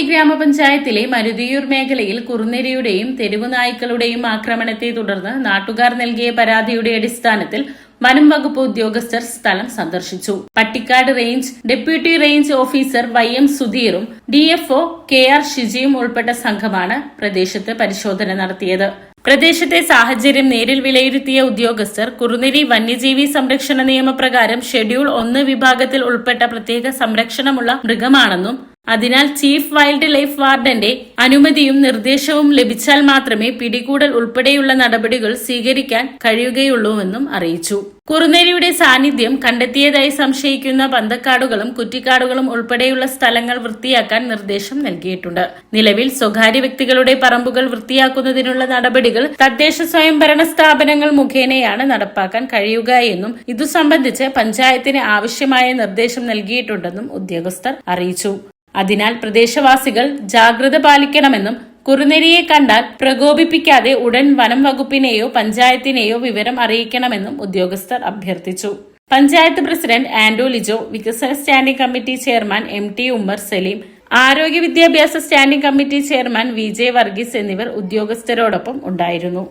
ഗ്രാമപഞ്ചായത്തിലെ മരുതിയൂർ മേഖലയിൽ കുറുനരിയുടെയും തെരുവുനായ്ക്കളുടെയും ആക്രമണത്തെ തുടർന്ന് നാട്ടുകാർ നൽകിയ പരാതിയുടെ അടിസ്ഥാനത്തിൽ വനം വകുപ്പ് ഉദ്യോഗസ്ഥർ സ്ഥലം സന്ദർശിച്ചു. Pattikkad range deputy range officer YM സുധീറും DFO KR ഷിജിയും ഉൾപ്പെട്ട സംഘമാണ് പ്രദേശത്ത് പരിശോധന നടത്തിയത്. പ്രദേശത്തെ സാഹചര്യം നേരിൽ വിലയിരുത്തിയ ഉദ്യോഗസ്ഥർ കുറുനരി വന്യജീവി സംരക്ഷണ നിയമപ്രകാരം ഷെഡ്യൂൾ 1 വിഭാഗത്തിൽ ഉൾപ്പെട്ട പ്രത്യേക സംരക്ഷണമുള്ള മൃഗമാണെന്നും അതിനാൽ ചീഫ് വൈൽഡ് ലൈഫ് വാർഡന്റെ അനുമതിയും നിർദ്ദേശവും ലഭിച്ചാൽ മാത്രമേ പിടികൂടൽ ഉൾപ്പെടെയുള്ള നടപടികൾ സ്വീകരിക്കാൻ കഴിയുകയുള്ളൂവെന്നും അറിയിച്ചു. കുറുനരിയുടെ സാന്നിധ്യം കണ്ടെത്തിയതായി സംശയിക്കുന്ന പന്തക്കാടുകളും കുറ്റിക്കാടുകളും ഉൾപ്പെടെയുള്ള സ്ഥലങ്ങൾ വൃത്തിയാക്കാൻ നിർദ്ദേശം നൽകിയിട്ടുണ്ട്. നിലവിൽ സ്വകാര്യ വ്യക്തികളുടെ പറമ്പുകൾ വൃത്തിയാക്കുന്നതിനുള്ള നടപടികൾ തദ്ദേശ സ്വയംഭരണ സ്ഥാപനങ്ങൾ മുഖേനയാണ് നടപ്പാക്കാൻ കഴിയുക എന്നും ഇതു സംബന്ധിച്ച് പഞ്ചായത്തിന് ആവശ്യമായ നിർദ്ദേശം നൽകിയിട്ടുണ്ടെന്നും ഉദ്യോഗസ്ഥർ അറിയിച്ചു. അതിനാൽ പ്രദേശവാസികൾ ജാഗ്രത പാലിക്കണമെന്നും കുറുനരിയെ കണ്ടാൽ പ്രകോപിപ്പിക്കാതെ ഉടൻ വനം വകുപ്പിനെയോ പഞ്ചായത്തിനെയോ വിവരം അറിയിക്കണമെന്നും ഉദ്യോഗസ്ഥർ അഭ്യർത്ഥിച്ചു. പഞ്ചായത്ത് പ്രസിഡന്റ് ആൻഡോ ലിജോ, വികസന standing committee chairman MT Ummer Saleem, ആരോഗ്യ വിദ്യാഭ്യാസ standing committee chairman VJ Varghese എന്നിവർ ഉദ്യോഗസ്ഥരോടൊപ്പം ഉണ്ടായിരുന്നു.